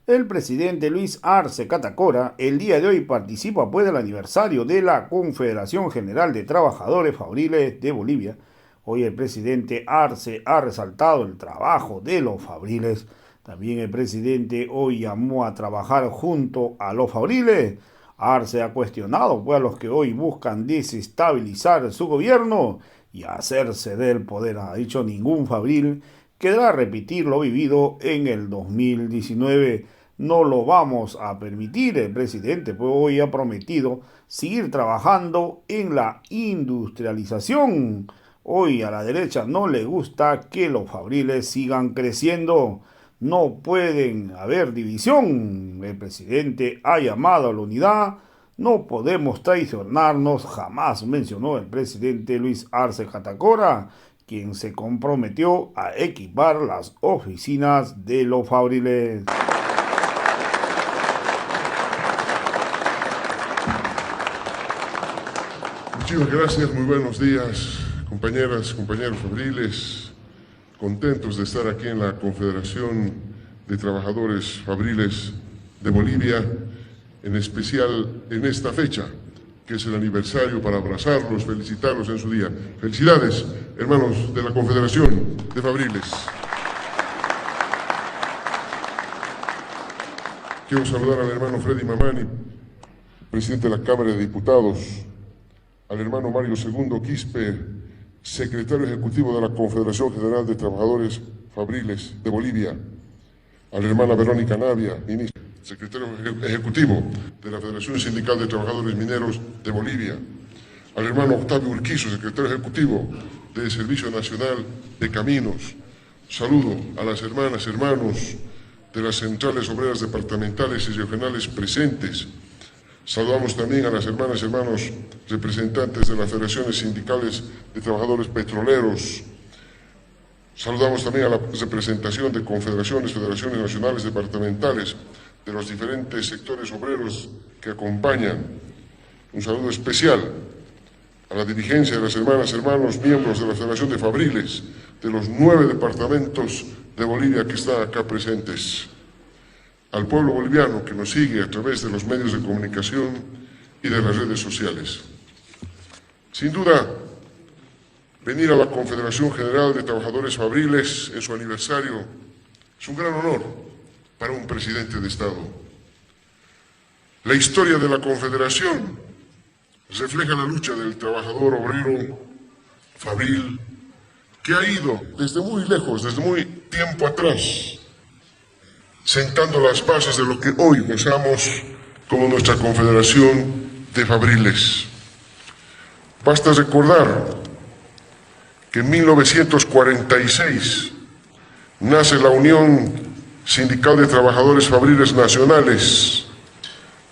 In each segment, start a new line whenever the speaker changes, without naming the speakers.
El presidente Luis Arce Catacora el día de hoy participa pues del aniversario de la Confederación General de Trabajadores Fabriles de Bolivia. Hoy el presidente Arce ha resaltado el trabajo de los fabriles. También el presidente hoy llamó a trabajar junto a los fabriles. Arce ha cuestionado pues a los que hoy buscan desestabilizar su gobierno y hacerse del poder. Ha dicho ningún fabril quedará repetir lo vivido en el 2019. No lo vamos a permitir. El presidente pues, hoy ha prometido seguir trabajando en la industrialización. Hoy a la derecha no le gusta que los fabriles sigan creciendo. No pueden haber división. El presidente ha llamado a la unidad. No podemos traicionarnos, jamás mencionó el presidente Luis Arce Catacora, quien se comprometió a equipar las oficinas de los fabriles.
Muchísimas gracias, muy buenos días, compañeras, compañeros fabriles. Contentos de estar aquí en la Confederación de Trabajadores Fabriles de Bolivia, en especial en esta fecha, que es el aniversario para abrazarlos, felicitarlos en su día. Felicidades, hermanos de la Confederación de Fabriles. Quiero saludar al hermano Freddy Mamani, presidente de la Cámara de Diputados, al hermano Mario II Quispe, secretario ejecutivo de la Confederación General de Trabajadores Fabriles de Bolivia, a la hermana Verónica Navia, ministra, secretario ejecutivo de la Federación Sindical de Trabajadores Mineros de Bolivia, al hermano Octavio Urquizo, secretario ejecutivo del Servicio Nacional de Caminos. Saludo a las hermanas, hermanos de las centrales obreras departamentales y regionales presentes. Saludamos también a las hermanas y hermanos representantes de las federaciones sindicales de trabajadores petroleros. Saludamos también a la representación de confederaciones, federaciones nacionales departamentales de los diferentes sectores obreros que acompañan. Un saludo especial a la dirigencia de las hermanas y hermanos miembros de la Federación de Fabriles de los 9 departamentos de Bolivia que están acá presentes. Al pueblo boliviano que nos sigue a través de los medios de comunicación y de las redes sociales. Sin duda, venir a la Confederación General de Trabajadores Fabriles en su aniversario es un gran honor para un presidente de Estado. La historia de la Confederación refleja la lucha del trabajador obrero fabril que ha ido desde muy lejos, desde muy tiempo atrás, sentando las bases de lo que hoy gozamos como nuestra Confederación de Fabriles. Basta recordar que en 1946 nace la Unión Sindical de Trabajadores Fabriles Nacionales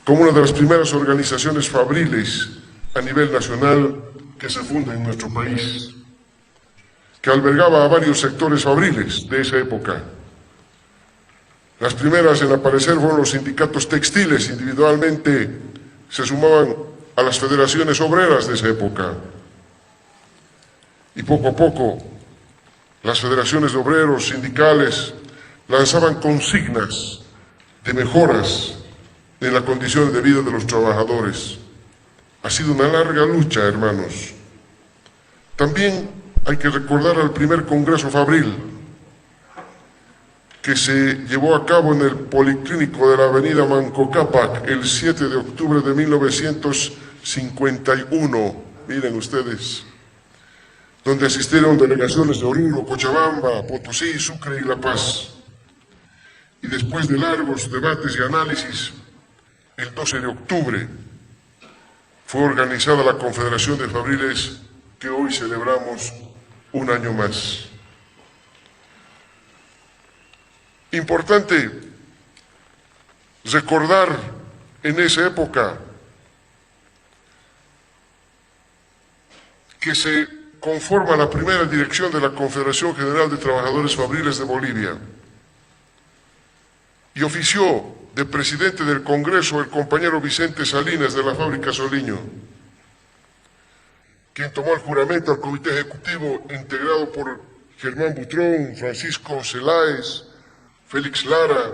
como una de las primeras organizaciones fabriles a nivel nacional que se funda en nuestro país, que albergaba a varios sectores fabriles de esa época. Las primeras en aparecer fueron los sindicatos textiles, individualmente se sumaban a las federaciones obreras de esa época. Y poco a poco, las federaciones de obreros sindicales lanzaban consignas de mejoras en la condición de vida de los trabajadores. Ha sido una larga lucha, hermanos. También hay que recordar al primer Congreso Fabril, que se llevó a cabo en el Policlínico de la avenida Manco Cápac el 7 de octubre de 1951, miren ustedes, donde asistieron delegaciones de Oruro, Cochabamba, Potosí, Sucre y La Paz. Y después de largos debates y análisis, el 12 de octubre fue organizada la Confederación de Fabriles que hoy celebramos un año más. Importante recordar en esa época que se conforma la primera dirección de la Confederación General de Trabajadores Fabriles de Bolivia y ofició de presidente del Congreso el compañero Vicente Salinas de la fábrica Soliño, quien tomó el juramento al Comité Ejecutivo integrado por Germán Butrón, Francisco Celáez, Félix Lara,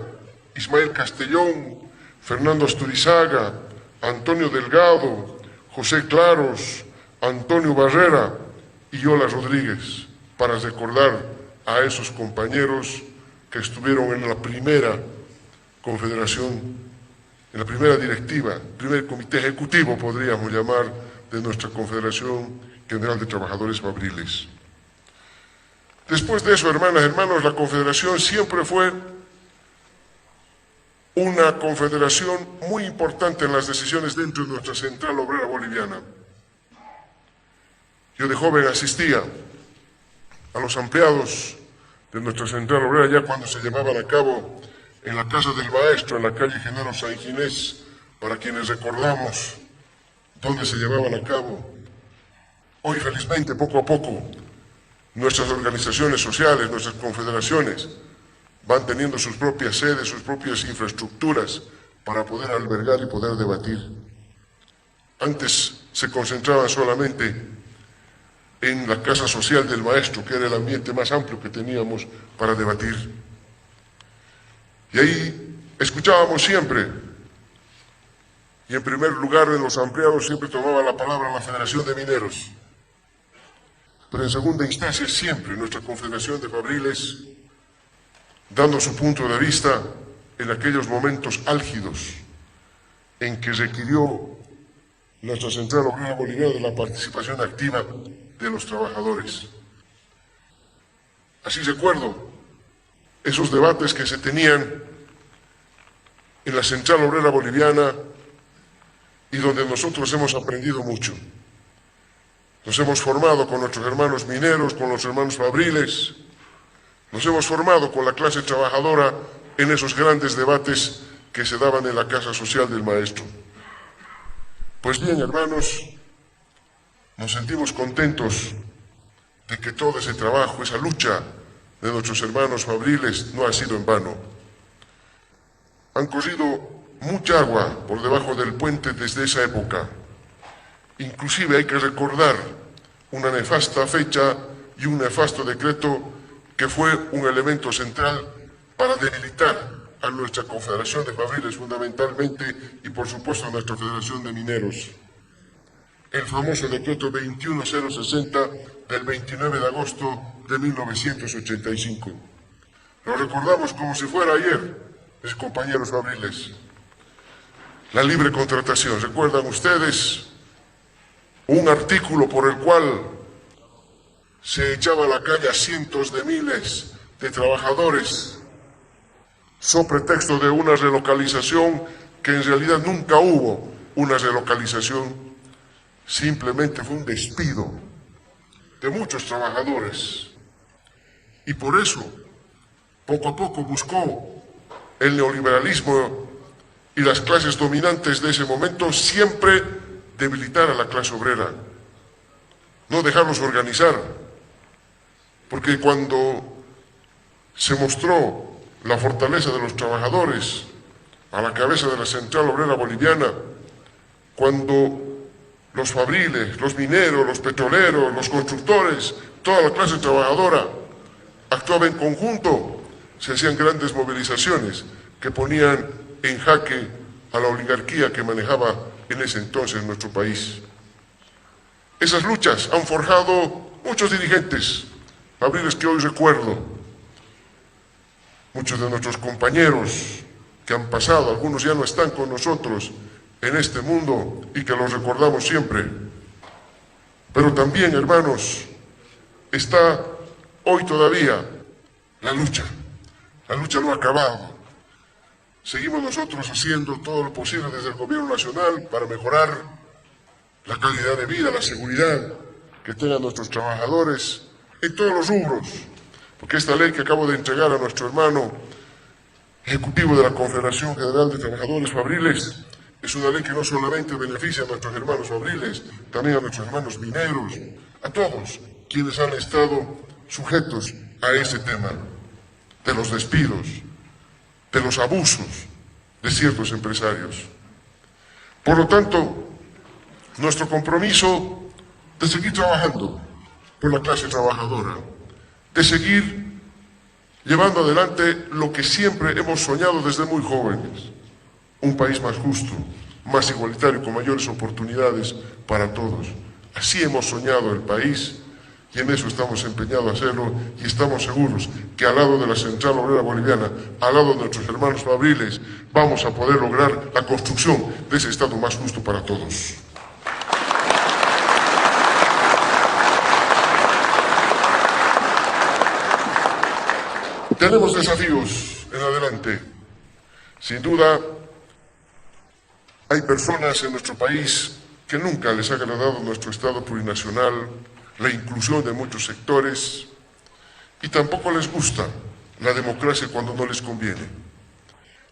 Ismael Castellón, Fernando Asturizaga, Antonio Delgado, José Claros, Antonio Barrera y Yola Rodríguez, para recordar a esos compañeros que estuvieron en la primera confederación, en la primera directiva, primer comité ejecutivo, podríamos llamar, de nuestra Confederación General de Trabajadores Fabriles. Después de eso, hermanas y hermanos, la Confederación siempre fue una confederación muy importante en las decisiones dentro de nuestra Central Obrera Boliviana. Yo de joven asistía a los ampliados de nuestra Central Obrera ya cuando se llevaban a cabo en la Casa del Maestro, en la calle Genaro San Ginés, para quienes recordamos dónde se llevaban a cabo. Hoy, felizmente, poco a poco, nuestras organizaciones sociales, nuestras confederaciones, van teniendo sus propias sedes, sus propias infraestructuras para poder albergar y poder debatir. Antes se concentraban solamente en la Casa Social del Maestro, que era el ambiente más amplio que teníamos para debatir. Y ahí escuchábamos siempre, y en primer lugar en los ampliados siempre tomaba la palabra la Federación de Mineros, pero en segunda instancia siempre nuestra Confederación de Fabriles, dando su punto de vista en aquellos momentos álgidos en que requirió nuestra Central Obrera Boliviana de la participación activa de los trabajadores. Así recuerdo esos debates que se tenían en la Central Obrera Boliviana y donde nosotros hemos aprendido mucho. Nos hemos formado con nuestros hermanos mineros, con los hermanos fabriles, nos hemos formado con la clase trabajadora en esos grandes debates que se daban en la Casa Social del Maestro. Pues bien, hermanos, nos sentimos contentos de que todo ese trabajo, esa lucha de nuestros hermanos fabriles no ha sido en vano. Han corrido mucha agua por debajo del puente desde esa época. Inclusive hay que recordar una nefasta fecha y un nefasto decreto que fue un elemento central para debilitar a nuestra Confederación de Fabriles fundamentalmente y por supuesto a nuestra Federación de Mineros. El famoso decreto 21060 del 29 de agosto de 1985. Lo recordamos como si fuera ayer, mis compañeros fabriles. La libre contratación, ¿recuerdan ustedes? Un artículo por el cual se echaba a la calle a cientos de miles de trabajadores so pretexto de una relocalización que en realidad nunca hubo una relocalización, simplemente fue un despido de muchos trabajadores. Y por eso, poco a poco buscó el neoliberalismo y las clases dominantes de ese momento siempre debilitar a la clase obrera, no dejarlos organizar, porque cuando se mostró la fortaleza de los trabajadores a la cabeza de la Central Obrera Boliviana, cuando los fabriles, los mineros, los petroleros, los constructores, toda la clase trabajadora actuaba en conjunto, se hacían grandes movilizaciones que ponían en jaque a la oligarquía que manejaba en ese entonces nuestro país. Esas luchas han forjado muchos dirigentes fabriles que hoy recuerdo, muchos de nuestros compañeros que han pasado, algunos ya no están con nosotros en este mundo y que los recordamos siempre. Pero también, hermanos, está hoy todavía la lucha no ha acabado. Seguimos nosotros haciendo todo lo posible desde el gobierno nacional para mejorar la calidad de vida, la seguridad que tengan nuestros trabajadores en todos los rubros, porque esta ley que acabo de entregar a nuestro hermano ejecutivo de la Confederación General de Trabajadores Fabriles es una ley que no solamente beneficia a nuestros hermanos fabriles, también a nuestros hermanos mineros, a todos quienes han estado sujetos a ese tema de los despidos, de los abusos de ciertos empresarios. Por lo tanto, nuestro compromiso de seguir trabajando por la clase trabajadora, de seguir llevando adelante lo que siempre hemos soñado desde muy jóvenes: un país más justo, más igualitario, con mayores oportunidades para todos. Así hemos soñado el país y en eso estamos empeñados a hacerlo, y estamos seguros que al lado de la Central Obrera Boliviana, al lado de nuestros hermanos fabriles, vamos a poder lograr la construcción de ese Estado más justo para todos. Tenemos desafíos en adelante. Sin duda, hay personas en nuestro país que nunca les ha agradado nuestro Estado plurinacional, la inclusión de muchos sectores, y tampoco les gusta la democracia cuando no les conviene.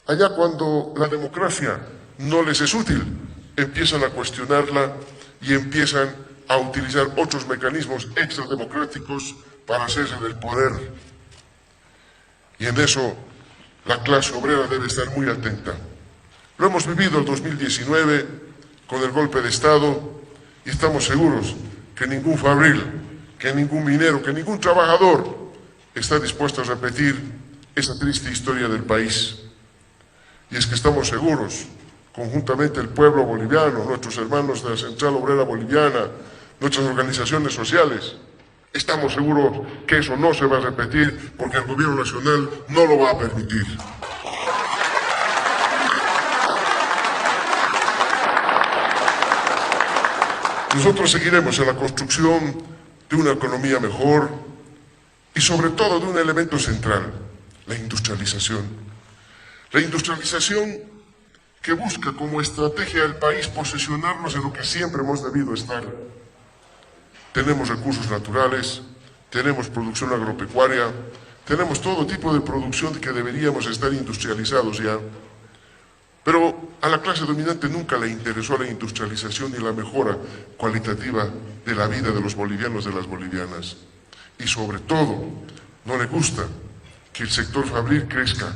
Allá cuando la democracia no les es útil, empiezan a cuestionarla y empiezan a utilizar otros mecanismos extrademocráticos para hacerse del poder. Y en eso la clase obrera debe estar muy atenta. Lo hemos vivido el 2019 con el golpe de Estado y estamos seguros que ningún fabril, que ningún minero, que ningún trabajador está dispuesto a repetir esa triste historia del país. Y es que estamos seguros, conjuntamente el pueblo boliviano, nuestros hermanos de la Central Obrera Boliviana, nuestras organizaciones sociales, estamos seguros que eso no se va a repetir porque el gobierno nacional no lo va a permitir. Nosotros seguiremos en la construcción de una economía mejor y sobre todo de un elemento central, la industrialización. La industrialización que busca como estrategia del país posicionarnos en lo que siempre hemos debido estar. Tenemos recursos naturales, tenemos producción agropecuaria, tenemos todo tipo de producción que deberíamos estar industrializados ya. Pero a la clase dominante nunca le interesó la industrialización y la mejora cualitativa de la vida de los bolivianos, de las bolivianas. Y sobre todo, no le gusta que el sector fabril crezca.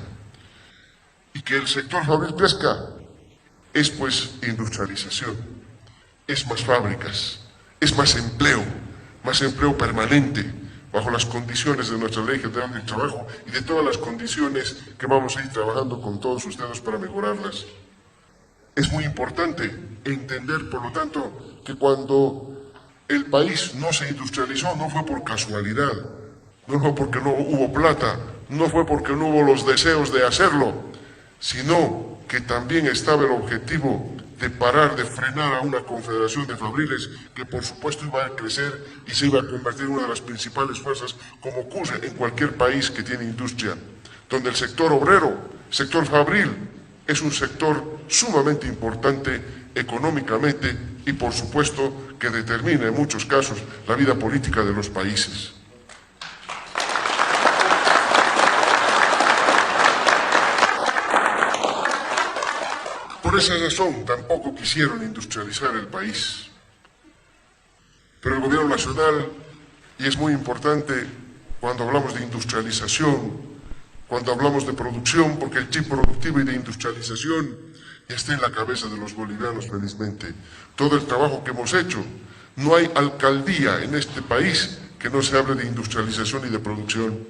Y que el sector fabril crezca es pues industrialización, es más fábricas, es más empleo permanente, bajo las condiciones de nuestra Ley General del Trabajo y de todas las condiciones que vamos a ir trabajando con todos ustedes para mejorarlas. Es muy importante entender, por lo tanto, que cuando el país no se industrializó no fue por casualidad, no fue porque no hubo plata, no fue porque no hubo los deseos de hacerlo, sino que también estaba el objetivo de parar, de frenar a una confederación de fabriles que por supuesto iba a crecer y se iba a convertir en una de las principales fuerzas, como ocurre en cualquier país que tiene industria, donde el sector obrero, sector fabril, es un sector sumamente importante económicamente y por supuesto que determina en muchos casos la vida política de los países. Por esa razón tampoco quisieron industrializar el país. Pero el gobierno nacional, y es muy importante cuando hablamos de industrialización, cuando hablamos de producción, porque el chip productivo y de industrialización ya está en la cabeza de los bolivianos felizmente. Todo el trabajo que hemos hecho, no hay alcaldía en este país que no se hable de industrialización y de producción.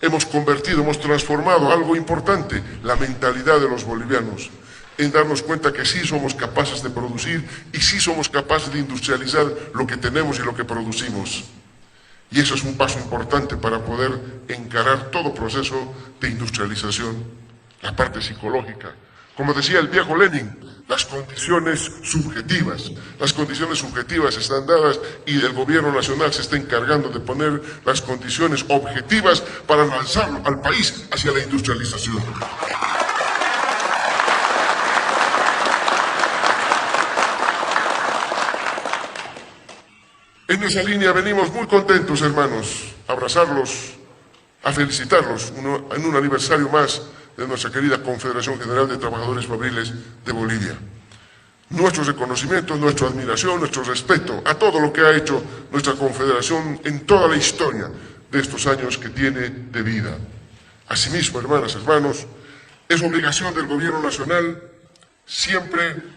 Hemos convertido, hemos transformado algo importante, la mentalidad de los bolivianos, en darnos cuenta que sí somos capaces de producir y sí somos capaces de industrializar lo que tenemos y lo que producimos. Y eso es un paso importante para poder encarar todo proceso de industrialización, la parte psicológica. Como decía el viejo Lenin, las condiciones subjetivas están dadas y el gobierno nacional se está encargando de poner las condiciones objetivas para lanzar al país hacia la industrialización. En esa línea venimos muy contentos, hermanos, a abrazarlos, a felicitarlos en un aniversario más de nuestra querida Confederación General de Trabajadores Fabriles de Bolivia. Nuestro reconocimiento, nuestra admiración, nuestro respeto a todo lo que ha hecho nuestra Confederación en toda la historia de estos años que tiene de vida. Asimismo, hermanas, hermanos, es obligación del Gobierno Nacional siempre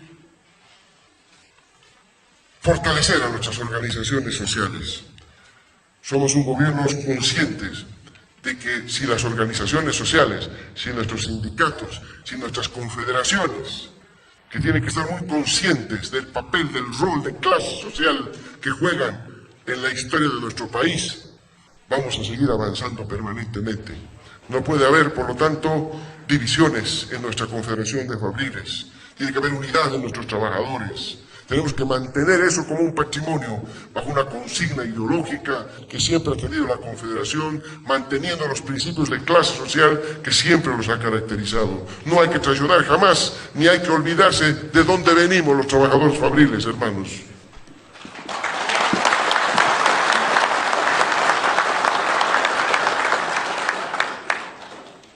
fortalecer a nuestras organizaciones sociales. Somos un gobierno conscientes de que si las organizaciones sociales, si nuestros sindicatos, si nuestras confederaciones, que tienen que estar muy conscientes del papel, del rol de clase social que juegan en la historia de nuestro país, vamos a seguir avanzando permanentemente. No puede haber, por lo tanto, divisiones en nuestra Confederación de Fabriles. Tiene que haber unidad en nuestros trabajadores. Tenemos que mantener eso como un patrimonio, bajo una consigna ideológica que siempre ha tenido la Confederación, manteniendo los principios de clase social que siempre los ha caracterizado. No hay que traicionar jamás, ni hay que olvidarse de dónde venimos los trabajadores fabriles, hermanos.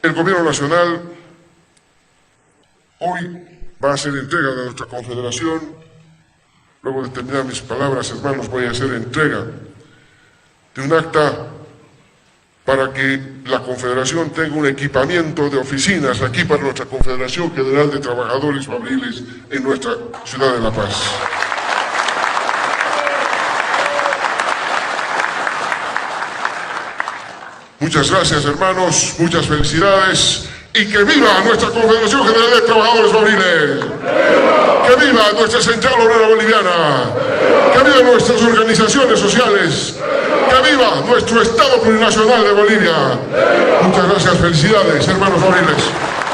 El Gobierno Nacional hoy va a hacer entrega de nuestra Confederación. Luego de terminar mis palabras, hermanos, voy a hacer entrega de un acta para que la Confederación tenga un equipamiento de oficinas aquí para nuestra Confederación General de Trabajadores Fabriles en nuestra ciudad de La Paz. Muchas gracias, hermanos, muchas felicidades y que viva nuestra Confederación General de Trabajadores Fabriles. ¡Que viva nuestra Central Obrera Boliviana! ¡Que viva nuestras organizaciones sociales! ¡Que viva nuestro Estado Plurinacional de Bolivia! Muchas gracias, felicidades, hermanos fabriles.